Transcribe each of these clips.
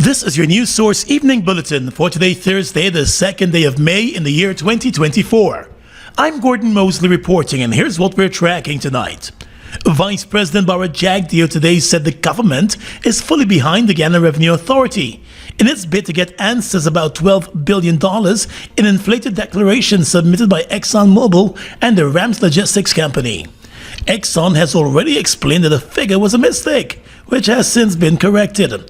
This is your news source evening bulletin for today, Thursday, the 2nd day of May in the year 2024. I'm Gordon Mosley reporting, and here's what we're tracking tonight. Vice President Bharat Jagdeo today said the government is fully behind the Guyana Revenue Authority in its bid to get answers about $12 billion in inflated declarations submitted by ExxonMobil and the Rams Logistics Company. Exxon has already explained that the figure was a mistake, which has since been corrected.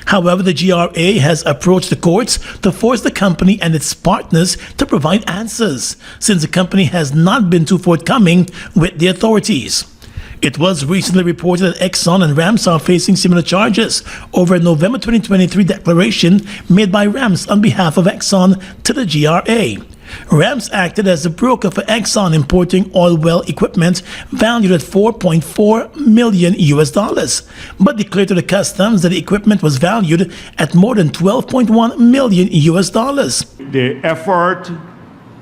However, the GRA has approached the courts to force the company and its partners to provide answers, since the company has not been too forthcoming with the authorities. It was recently reported that Exxon and Rams are facing similar charges over a November 2023 declaration made by Rams on behalf of Exxon to the GRA. Rams acted as a broker for Exxon importing oil well equipment valued at $4.4 million, but declared to the customs that the equipment was valued at more than $12.1 million. The effort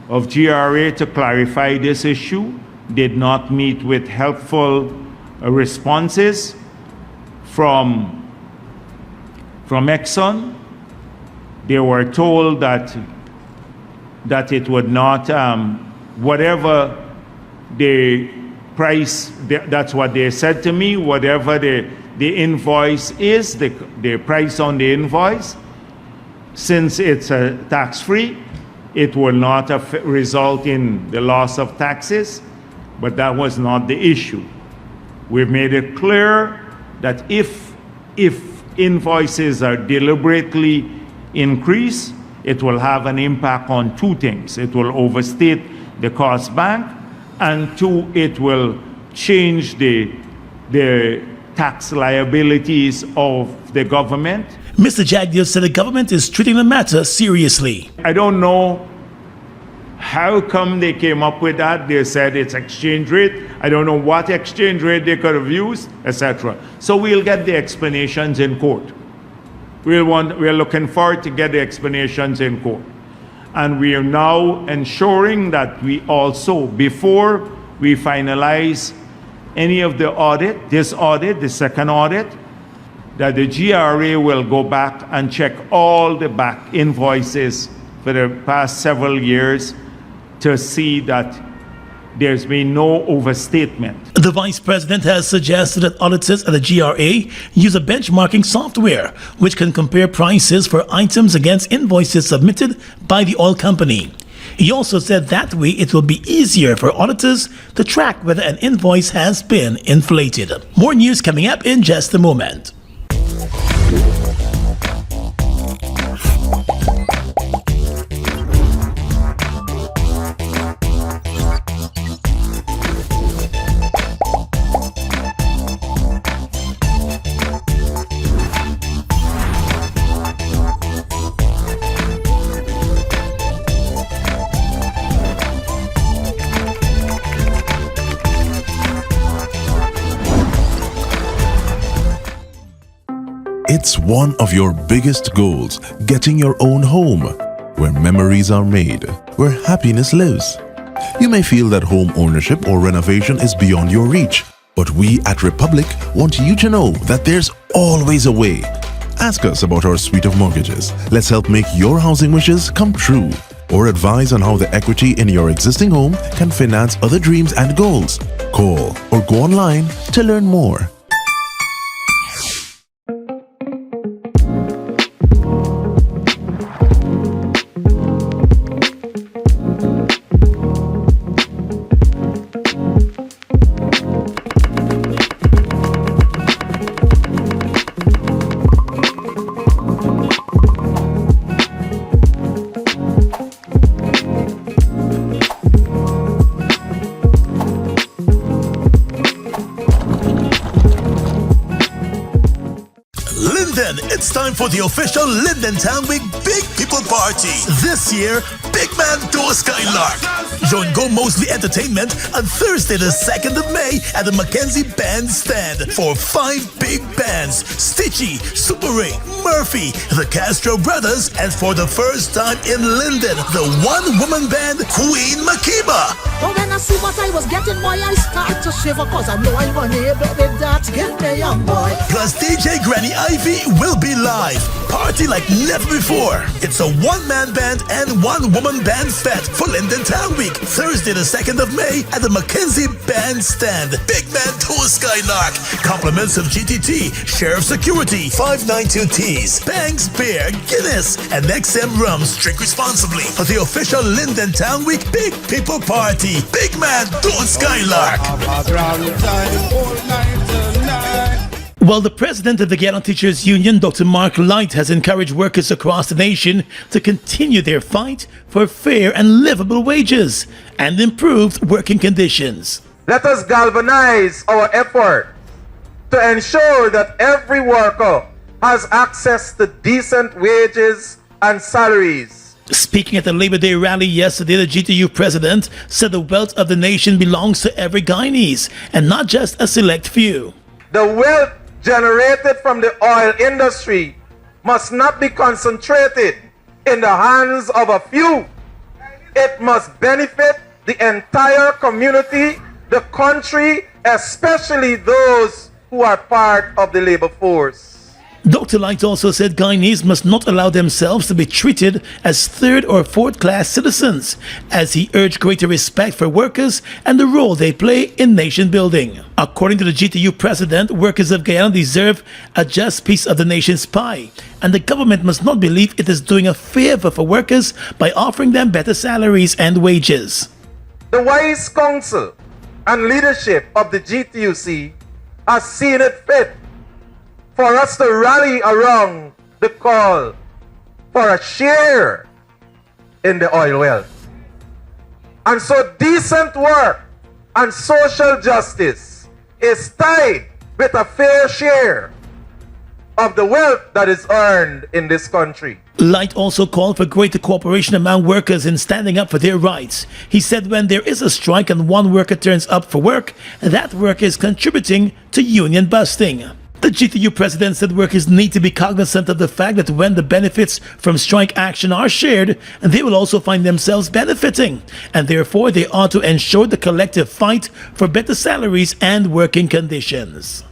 of GRA to clarify this issue did not meet with helpful responses from Exxon. They were told that it would not, whatever the price, that's what they said to me, whatever the invoice is, the price on the invoice, since it's tax-free, it will not result in the loss of taxes, but that was not the issue. We've made it clear that if invoices are deliberately increased, it will have an impact on two things. It will overstate the cost bank, and two, it will change the tax liabilities of the government. Mr. Jagdeo said the government is treating the matter seriously. I don't know how come they came up with that. They said it's exchange rate. I don't know what exchange rate they could have used, etc. So we'll get the explanations in court. We're looking forward to get the explanations in court. And we are now ensuring that we also, before we finalize any of the audit, the second audit, that the GRA will go back and check all the back invoices for the past several years to see that there's been no overstatement. The Vice President has suggested that auditors at the GRA use a benchmarking software which can compare prices for items against invoices submitted by the oil company. He also said that way it will be easier for auditors to track whether an invoice has been inflated. More news coming up in just a moment. It's one of your biggest goals, getting your own home, where memories are made, where happiness lives. You may feel that home ownership or renovation is beyond your reach, but we at Republic want you to know that there's always a way. Ask us about our suite of mortgages. Let's help make your housing wishes come true, or advise on how the equity in your existing home can finance other dreams and goals. Call or go online to learn more. It's time for the official Linden Town Week Big People Party. This year, Big Man Door Skylark. Join Go Mosley Entertainment on Thursday the 2nd of May at the Mackenzie Bandstand for 5 big bands: Stitchy, Super Ray, Murphy, the Castro Brothers, and for the first time in Linden, the one-woman band Queen Makiba. what I was getting, boy, I start to shiver, cause I know I'm unable with that. Get me young boy. Plus DJ Granny Ivy will be live. Party like never before. It's a one-man band and one-woman band fete for Linden Town Week, Thursday the 2nd of May at the Mackenzie Bandstand. Big Man Tour Skylark. Compliments of GTT, Sheriff Security, 592 Tees, Banks Beer, Guinness, and XM Rums. Drink responsibly for the official Linden Town Week Big People Party. Big Man Tour Skylark. Well, the president of the Guyana Teachers Union, Dr. Mark Light, has encouraged workers across the nation to continue their fight for fair and livable wages and improved working conditions. Let us galvanize our effort to ensure that every worker has access to decent wages and salaries. Speaking at the Labor Day rally yesterday, the GTU president said the wealth of the nation belongs to every Guyanese and not just a select few. The wealth generated from the oil industry must not be concentrated in the hands of a few. It must benefit the entire community, the country, especially those who are part of the labor force. Dr. Light also said Guyanese must not allow themselves to be treated as third or fourth class citizens, as he urged greater respect for workers and the role they play in nation building. According to the GTU president, workers of Guyana deserve a just piece of the nation's pie, and the government must not believe it is doing a favor for workers by offering them better salaries and wages. The wise counsel and leadership of the GTUC has seen it fit for us to rally around the call for a share in the oil wealth. And so decent work and social justice is tied with a fair share of the wealth that is earned in this country. Light also called for greater cooperation among workers in standing up for their rights. He said when there is a strike and one worker turns up for work, that worker is contributing to union busting. The GTU president said workers need to be cognizant of the fact that when the benefits from strike action are shared, they will also find themselves benefiting, and therefore they ought to ensure the collective fight for better salaries and working conditions.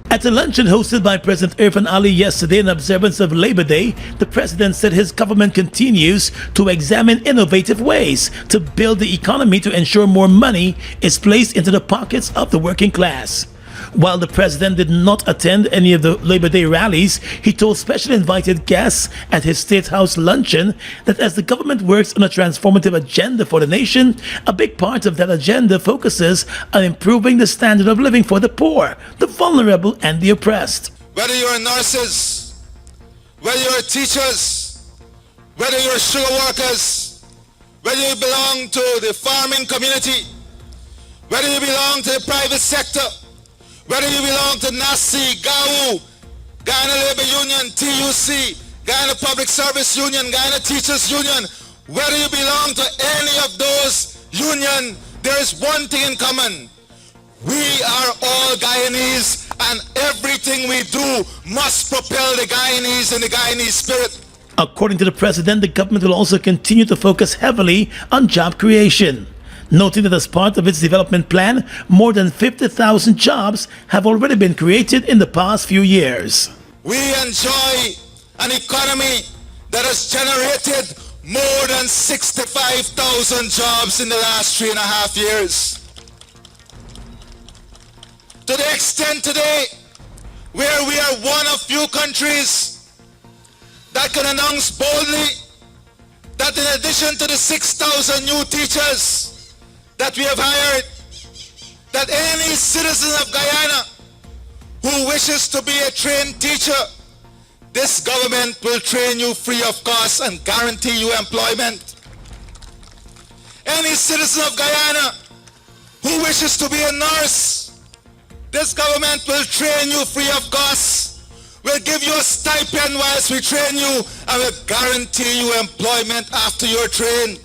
At a luncheon hosted by President Irfan Ali yesterday in observance of Labor Day, the president said his government continues to examine innovative ways to build the economy to ensure more money is placed into the pockets of the working class. While the president did not attend any of the Labor Day rallies, he told special invited guests at his State House luncheon that as the government works on a transformative agenda for the nation, a big part of that agenda focuses on improving the standard of living for the poor, the vulnerable, and the oppressed. Whether you're nurses, whether you're teachers, whether you're sugar workers, whether you belong to the farming community, whether you belong to the private sector, whether you belong to NASI, GAU, Guyana Labor Union, TUC, Guyana Public Service Union, Guyana Teachers Union, whether you belong to any of those unions, there is one thing in common. We are all Guyanese, and everything we do must propel the Guyanese and the Guyanese spirit. According to the president, the government will also continue to focus heavily on job creation, noting that as part of its development plan, more than 50,000 jobs have already been created in the past few years. We enjoy an economy that has generated more than 65,000 jobs in the last 3.5 years. To the extent today where we are one of few countries that can announce boldly that in addition to the 6,000 new teachers that we have hired, that any citizen of Guyana who wishes to be a trained teacher, this government will train you free of cost and guarantee you employment. Any citizen of Guyana who wishes to be a nurse, this government will train you free of cost, will give you a stipend whilst we train you, and will guarantee you employment after you're trained.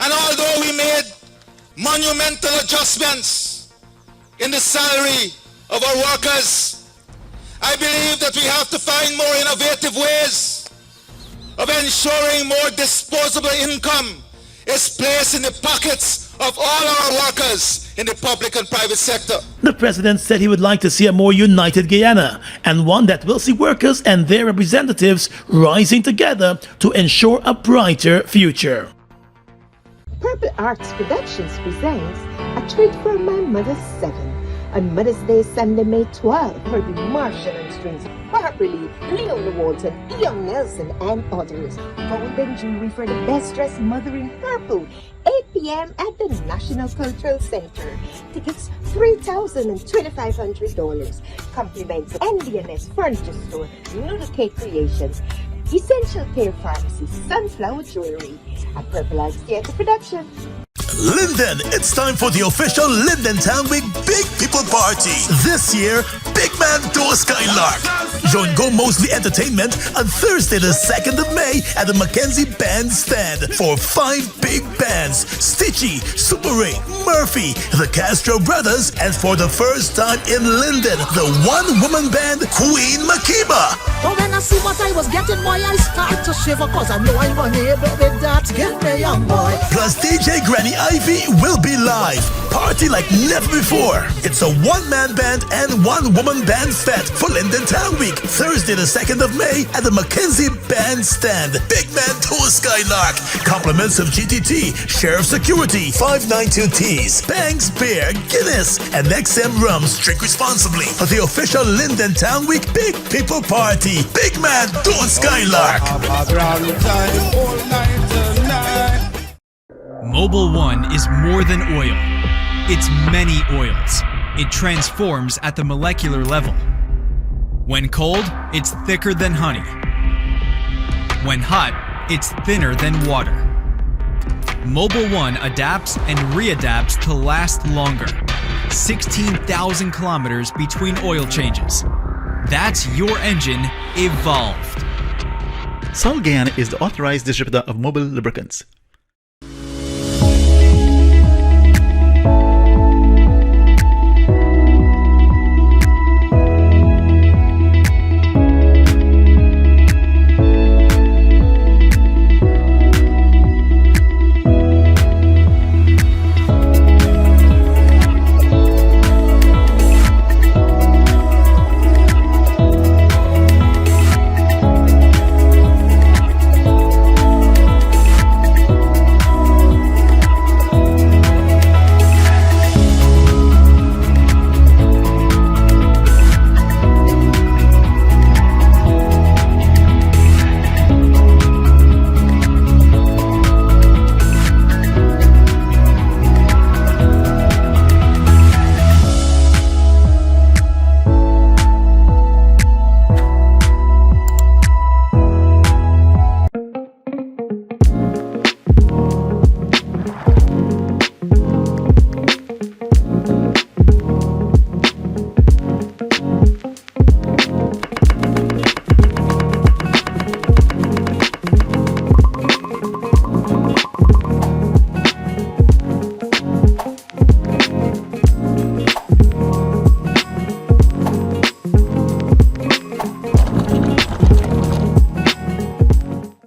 And although we made monumental adjustments in the salary of our workers, I believe that we have to find more innovative ways of ensuring more disposable income is placed in the pockets of all our workers in the public and private sector. The president said he would like to see a more united Guyana and one that will see workers and their representatives rising together to ensure a brighter future. Purple Arts Productions presents A Treat for My Mother's 7 on Mother's Day, Sunday, May 12, for the Martian and Strings, Barbara Lee, Leona Walton, Young Nelson, and others. Golden Jury for the Best Dressed Mother in Purple, 8 p.m. at the National Cultural Center. Tickets $3,000 and $2,500. Compliments NDNS Furniture Store, Noodle Cake Creations, Essential Care Pharmacy, Sunflower Jewelry, a Purple Arts Theatre production. Linden, it's time for the official Linden Town Week Big People Party. This year, Big Man Door Skylark. Join Go Mosley Entertainment on Thursday the 2nd of May at the Mackenzie Bandstand for 5 big bands: Stitchy, Super Ray, Murphy, the Castro Brothers, and for the first time in Linden, the one-woman band Queen Makiba. But when I see what I was getting, boy, I start to shiver, cause I know I'm gonna hear baby that get me young boy. Plus DJ Granny Ivy will be live. Party like never before. It's a one-man band and one-woman band fete for Linden Town Week. Thursday the 2nd of May at the Mackenzie Bandstand. Big Man Tour Skylark. Compliments of GTT, Sheriff Security, 592Ts, Banks Beer, Guinness, and XM Rums. Drink responsibly for the official Linden Town Week Big People Party. Big Man Tour Skylark. Mobil 1 is more than oil. It's many oils. It transforms at the molecular level. When cold, it's thicker than honey. When hot, it's thinner than water. Mobil 1 adapts and readapts to last longer. 16,000 kilometers between oil changes. That's your engine evolved. Sol Guyana is the authorized distributor of Mobil lubricants.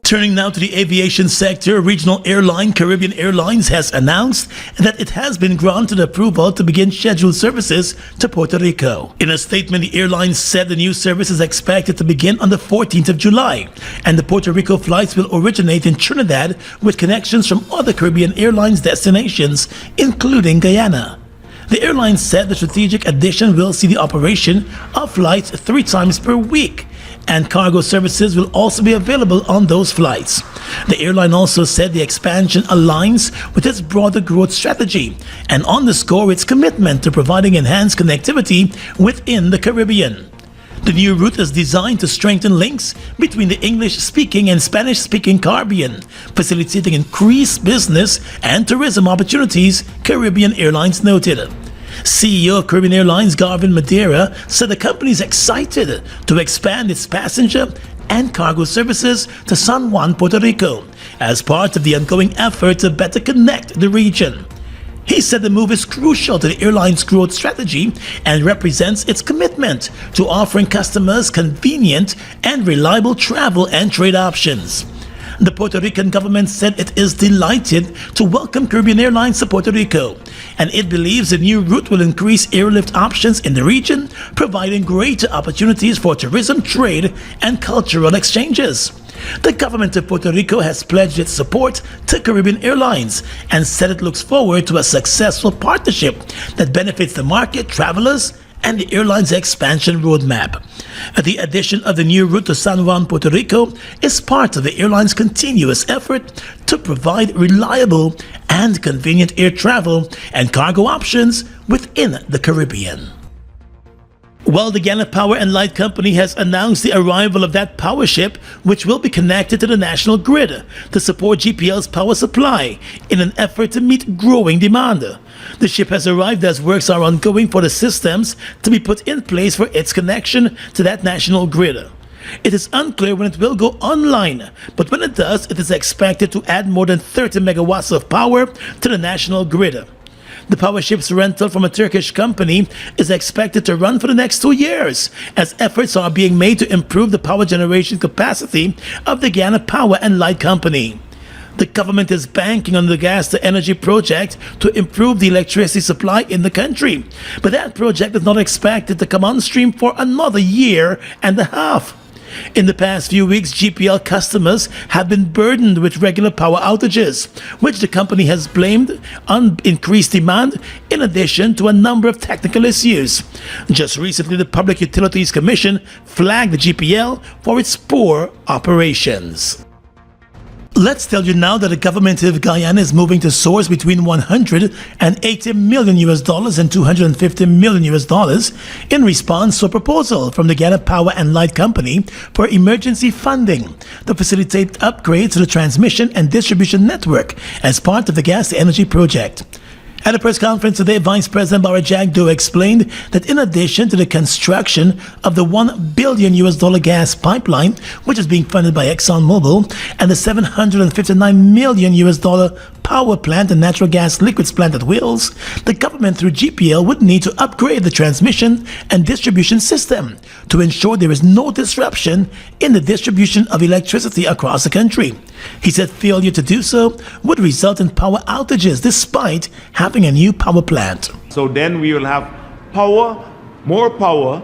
Turning now to the aviation sector, regional airline Caribbean Airlines has announced that it has been granted approval to begin scheduled services to Puerto Rico. In a statement, the airline said the new service is expected to begin on the 14th of July, and the Puerto Rico flights will originate in Trinidad with connections from other Caribbean Airlines destinations, including Guyana. The airline said the strategic addition will see the operation of flights 3 times per week, and cargo services will also be available on those flights. The airline also said the expansion aligns with its broader growth strategy and underscores its commitment to providing enhanced connectivity within the Caribbean. The new route is designed to strengthen links between the English-speaking and Spanish-speaking Caribbean, facilitating increased business and tourism opportunities, Caribbean Airlines noted. CEO of Caribbean Airlines Garvin Madeira said the company is excited to expand its passenger and cargo services to San Juan, Puerto Rico, as part of the ongoing effort to better connect the region. He said the move is crucial to the airline's growth strategy and represents its commitment to offering customers convenient and reliable travel and trade options. The Puerto Rican government said it is delighted to welcome Caribbean Airlines to Puerto Rico, and it believes the new route will increase airlift options in the region, providing greater opportunities for tourism, trade, and cultural exchanges. The government of Puerto Rico has pledged its support to Caribbean Airlines and said it looks forward to a successful partnership that benefits the market, travelers, and the airline's expansion roadmap. The addition of the new route to San Juan, Puerto Rico is part of the airline's continuous effort to provide reliable and convenient air travel and cargo options within the Caribbean. Well, the Guyana Power and Light Company has announced the arrival of that power ship, which will be connected to the national grid to support GPL's power supply in an effort to meet growing demand. The ship has arrived as works are ongoing for the systems to be put in place for its connection to that national grid. It is unclear when it will go online, but when it does, it is expected to add more than 30 megawatts of power to the national grid. The power ship's rental from a Turkish company is expected to run for the next 2 years, as efforts are being made to improve the power generation capacity of the Guyana Power and Light Company. The government is banking on the gas-to-energy project to improve the electricity supply in the country, but that project is not expected to come on stream for another year and a half. In the past few weeks, GPL customers have been burdened with regular power outages, which the company has blamed on increased demand in addition to a number of technical issues. Just recently, the Public Utilities Commission flagged the GPL for its poor operations. Let's tell you now that the government of Guyana is moving to source between $180 million and $250 million in response to a proposal from the Guyana Power and Light Company for emergency funding to facilitate upgrades to the transmission and distribution network as part of the gas-to-energy project. At a press conference today, Vice President Barra Jagdo explained that in addition to the construction of the $1 billion gas pipeline, which is being funded by ExxonMobil, and the $759 million power plant and natural gas liquids plant at Wales, the government through GPL would need to upgrade the transmission and distribution system to ensure there is no disruption in the distribution of electricity across the country. He said failure to do so would result in power outages despite having a new power plant. So then we will have power, more power,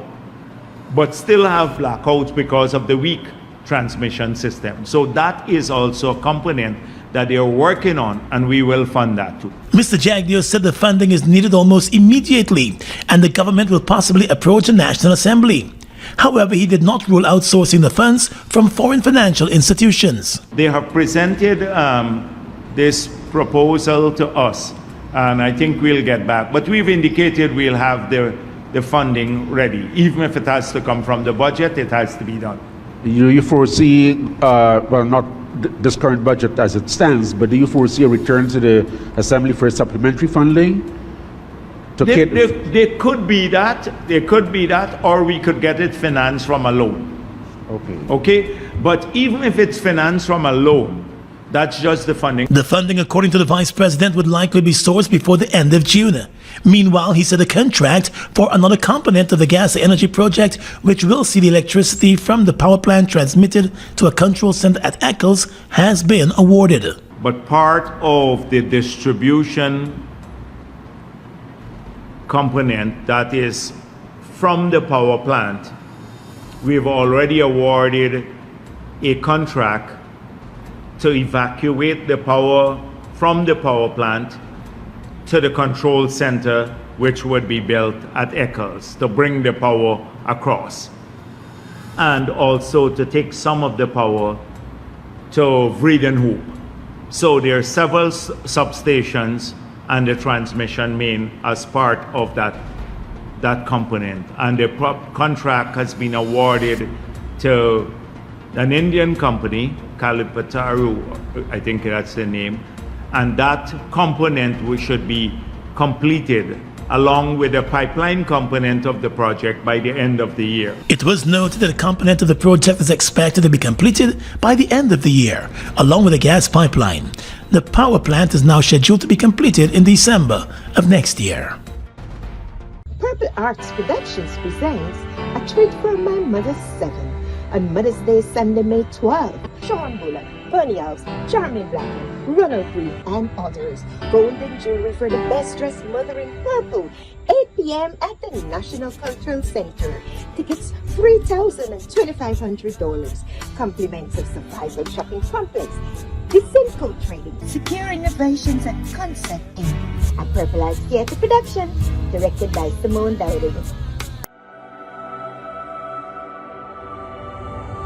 but still have blackouts because of the weak transmission system. So that is also a component that they are working on, and we will fund that too. Mr. Jagdio said the funding is needed almost immediately, and the government will possibly approach the National Assembly. However, he did not rule out sourcing the funds from foreign financial institutions. They have presented this proposal to us, and I think we'll get back. But we've indicated we'll have the funding ready. Even if it has to come from the budget, it has to be done. Do you foresee, well, not this current budget as it stands, but do you foresee a return to the Assembly for supplementary funding? There could be that, or we could get it financed from a loan. Okay? But even if it's financed from a loan, that's just the funding. The funding, according to the Vice President, would likely be sourced before the end of June. Meanwhile, he said a contract for another component of the gas-to-energy project, which will see the electricity from the power plant transmitted to a control center at Eccles, has been awarded. But part of the distribution component that is from the power plant, we've already awarded a contract to evacuate the power from the power plant to the control center, which would be built at Eccles, to bring the power across, and also to take some of the power to Vredenhoop. So there are several substations and the transmission main as part of that component. And the contract has been awarded to an Indian company, Kalipataru, I think that's the name, and that component should be completed along with the pipeline component of the project by the end of the year. It was noted that a component of the project is expected to be completed by the end of the year, along with a gas pipeline. The power plant is now scheduled to be completed in December of next year. Purple Arts Productions presents A Treat for My Mother's 7 on Mother's Day Sunday, May 12. Sean Bullock. Bunny House, Charming Black, Ronald Green, and others. Golden Jewelry for the best dressed mother in purple. 8 p.m. at the National Cultural Center. Tickets $3,000 and $2,500. Compliments of Survival Shopping Complex. The Simple Trading, Secure Innovations and Concept Inc. A Purple Eye Theatre production, directed by Simone Dowding.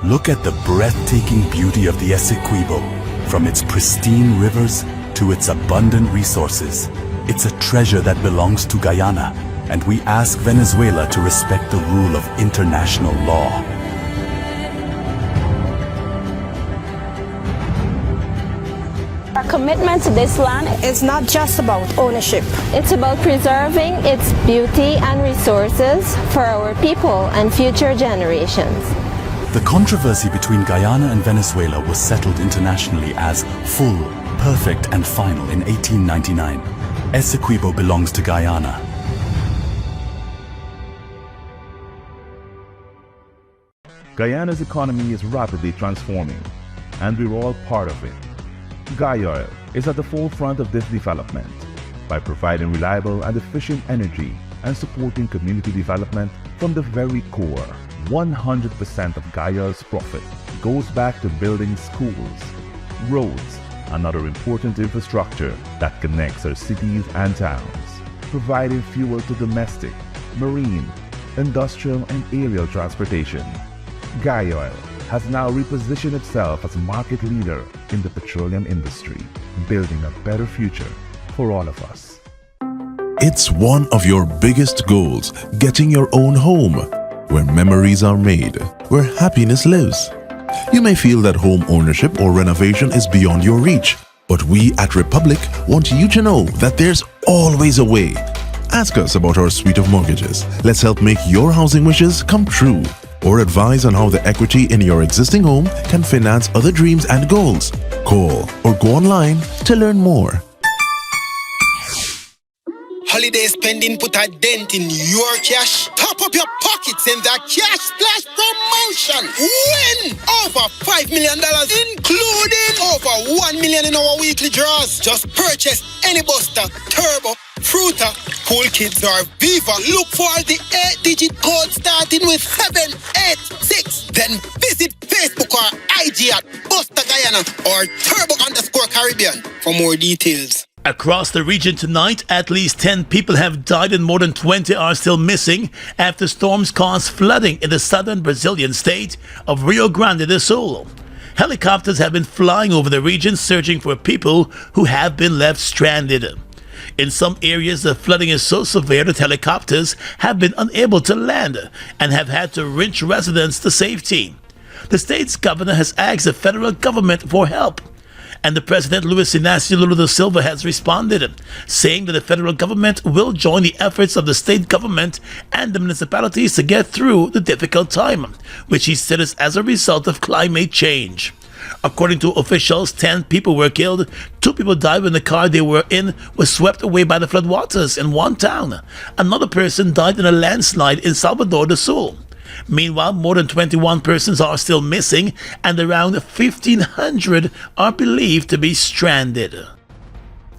Look at the breathtaking beauty of the Essequibo. From its pristine rivers to its abundant resources, it's a treasure that belongs to Guyana, and we ask Venezuela to respect the rule of international law. Our commitment to this land is not just about ownership. It's about preserving its beauty and resources for our people and future generations. The controversy between Guyana and Venezuela was settled internationally as full, perfect, and final in 1899. Essequibo belongs to Guyana. Guyana's economy is rapidly transforming, and we're all part of it. Guyoil is at the forefront of this development by providing reliable and efficient energy and supporting community development from the very core. 100% of Guyoil's profit goes back to building schools, roads, and other important infrastructure that connects our cities and towns, providing fuel to domestic, marine, industrial, and aerial transportation. Guyoil has now repositioned itself as market leader in the petroleum industry, building a better future for all of us. It's one of your biggest goals, getting your own home, where memories are made, where happiness lives. You may feel that home ownership or renovation is beyond your reach, but we at Republic want you to know that there's always a way. Ask us about our suite of mortgages. Let's help make your housing wishes come true, or advise on how the equity in your existing home can finance other dreams and goals. Call or go online to learn more. Holiday spending put a dent in your cash. Top up your pockets in the Cash Splash promotion. Win over $5 million, including over $1 million in our weekly draws. Just purchase any Buster, Turbo, Fruita, Cool Kids, or Viva. Look for the 8-digit code starting with 786. Then visit Facebook or IG at Buster Guyana or Turbo_Caribbean for more details. Across the region tonight, at least 10 people have died and more than 20 are still missing after storms caused flooding in the southern Brazilian state of Rio Grande do Sul. Helicopters have been flying over the region searching for people who have been left stranded. In some areas, the flooding is so severe that helicopters have been unable to land and have had to wrench residents to safety. The state's governor has asked the federal government for help, and the President Luis Inácio Lula da Silva has responded, saying that the federal government will join the efforts of the state government and the municipalities to get through the difficult time, which he said is as a result of climate change. According to officials, 10 people were killed. 2 people died when the car they were in was swept away by the floodwaters in one town. Another person died in a landslide in Salvador do Sul. Meanwhile, more than 21 persons are still missing, and around 1,500 are believed to be stranded.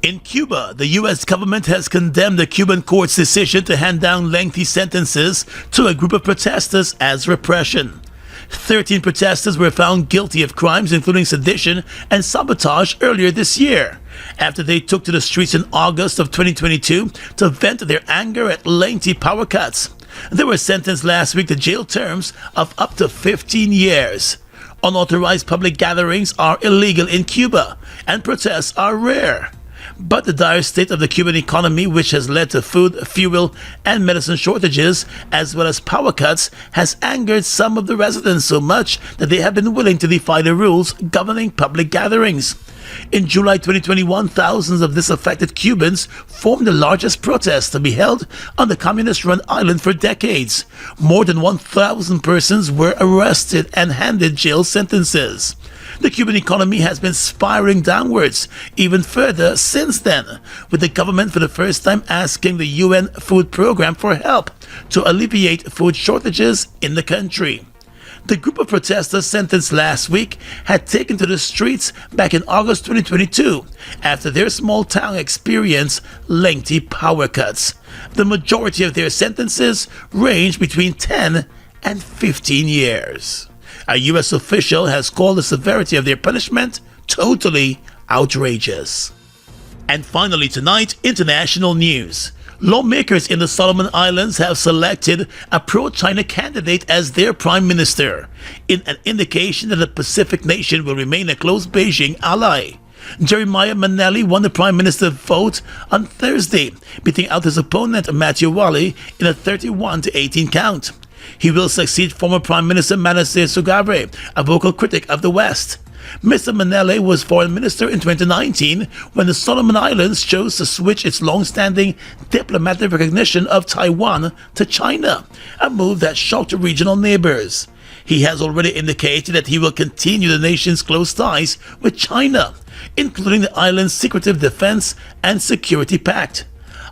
In Cuba, the U.S. government has condemned the Cuban court's decision to hand down lengthy sentences to a group of protesters as repression. 13 protesters were found guilty of crimes including sedition and sabotage earlier this year, after they took to the streets in August of 2022 to vent their anger at lengthy power cuts. They were sentenced last week to jail terms of up to 15 years. Unauthorized public gatherings are illegal in Cuba, and protests are rare. But the dire state of the Cuban economy, which has led to food, fuel, and medicine shortages, as well as power cuts, has angered some of the residents so much that they have been willing to defy the rules governing public gatherings. In July 2021, thousands of disaffected Cubans formed the largest protest to be held on the communist-run island for decades. More than 1,000 persons were arrested and handed jail sentences. The Cuban economy has been spiraling downwards even further since then, with the government for the first time asking the UN Food Program for help to alleviate food shortages in the country. The group of protesters sentenced last week had taken to the streets back in August 2022 after their small town experienced lengthy power cuts. The majority of their sentences range between 10 and 15 years. A U.S. official has called the severity of their punishment totally outrageous. And finally tonight, international news. Lawmakers in the Solomon Islands have selected a pro-China candidate as their prime minister, in an indication that the Pacific nation will remain a close Beijing ally. Jeremiah Manelli won the prime minister vote on Thursday, beating out his opponent Matthew Wally in a 31-18 count. He will succeed former Prime Minister Manasseh Sugave, a vocal critic of the West. Mr. Manelli was foreign minister in 2019 when the Solomon Islands chose to switch its long-standing diplomatic recognition of Taiwan to China, a move that shocked the regional neighbors. He has already indicated that he will continue the nation's close ties with China, including the island's secretive defense and security pact.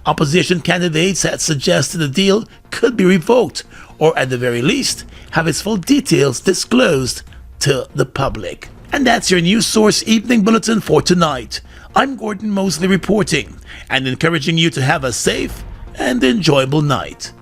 Opposition candidates had suggested the deal could be revoked, or at the very least, have its full details disclosed to the public. And that's your news source evening bulletin for tonight. I'm Gordon Mosley reporting and encouraging you to have a safe and enjoyable night.